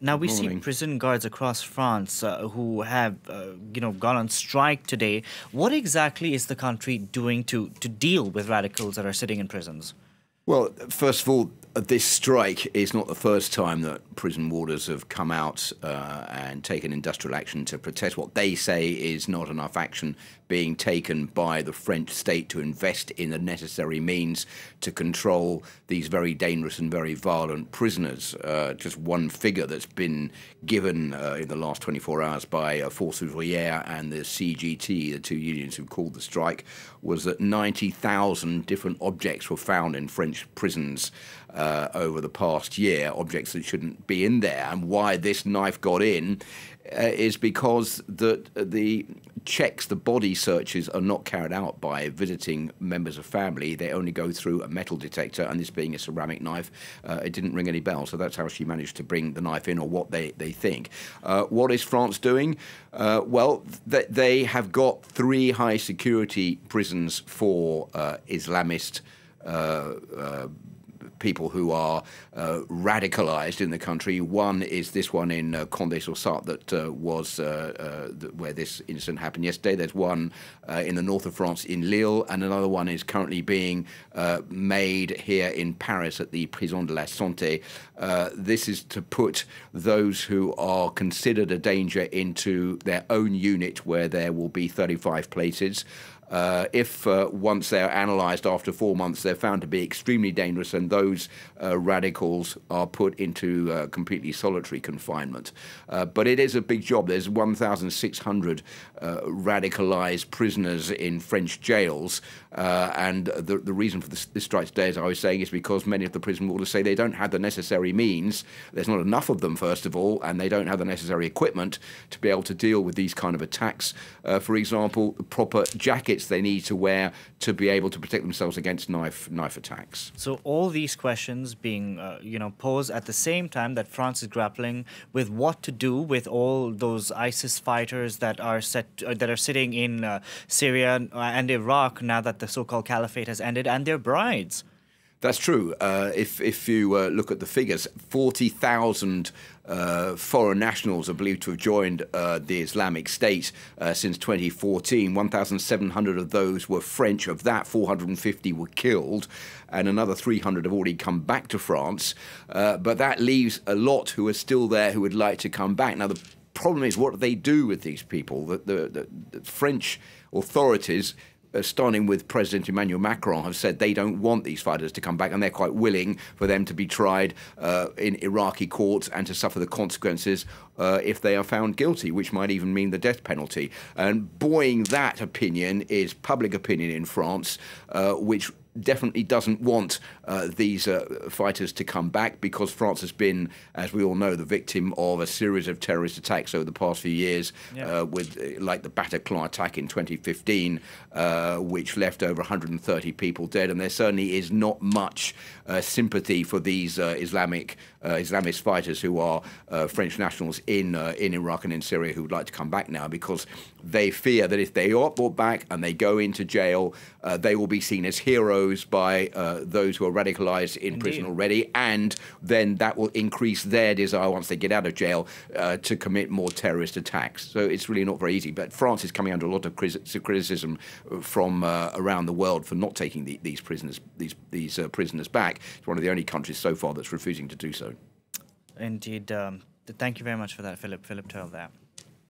Now we see Morning. prison guards across France who have, gone on strike today. What exactly is the country doing to deal with radicals that are sitting in prisons? Well, first of all, this strike is not the first time that prison warders have come out and taken industrial action to protest what they say is not enough action being taken by the French state to invest in the necessary means to control these very dangerous and very violent prisoners. Just one figure that's been given in the last 24 hours by Force Ouvrière and the CGT, the two unions who called the strike, was that 90,000 different objects were found in French prisons over the past year, objects that shouldn't be in there. And why this knife got in is because the checks, the body searches, are not carried out by visiting members of family. They only go through a metal detector, and this being a ceramic knife, it didn't ring any bells. So that's how she managed to bring the knife in, or what they think. What is France doing? Well, they have got 3 high security prisons for Islamist people who are radicalized in the country. One is this one in Condé-sur-Sarthe that was where this incident happened yesterday. There's one in the north of France in Lille, and another one is currently being made here in Paris at the Prison de la Santé. This is to put those who are considered a danger into their own unit, where there will be 35 places. If once they're analysed after 4 months, they're found to be extremely dangerous, and those radicals are put into completely solitary confinement. But it is a big job. There's 1,600 radicalised prisoners in French jails, and the reason for this strike today, as I was saying, is because many of the prison warders say they don't have the necessary means. There's not enough of them, first of all, and they don't have the necessary equipment to be able to deal with these kind of attacks. For example, proper jackets they need to wear to be able to protect themselves against knife attacks. So all these questions being, posed at the same time that France is grappling with what to do with all those ISIS fighters that are sitting in Syria and Iraq now that the so-called caliphate has ended, and their brides. That's true. If you look at the figures, 40,000 foreign nationals are believed to have joined the Islamic State since 2014. 1,700 of those were French. Of that, 450 were killed, and another 300 have already come back to France. But that leaves a lot who are still there who would like to come back. Now, the problem is, what do they do with these people? The French authorities, starting with President Emmanuel Macron, have said they don't want these fighters to come back, and they're quite willing for them to be tried in Iraqi courts and to suffer the consequences if they are found guilty, which might even mean the death penalty. And buoying that opinion is public opinion in France, which definitely doesn't want these fighters to come back, because France has been, as we all know, the victim of a series of terrorist attacks over the past few years, with like the Bataclan attack in 2015, which left over 130 people dead. And there certainly is not much sympathy for these Islamist fighters who are French nationals in Iraq and in Syria who would like to come back now, because they fear that if they are brought back and they go into jail, they will be seen as heroes by those who are radicalised in prison already, and then that will increase their desire, once they get out of jail, to commit more terrorist attacks. So it's really not very easy. But France is coming under a lot of criticism from around the world for not taking these prisoners back. It's one of the only countries so far that's refusing to do so. Indeed. Thank you very much for that, Philip Turle there.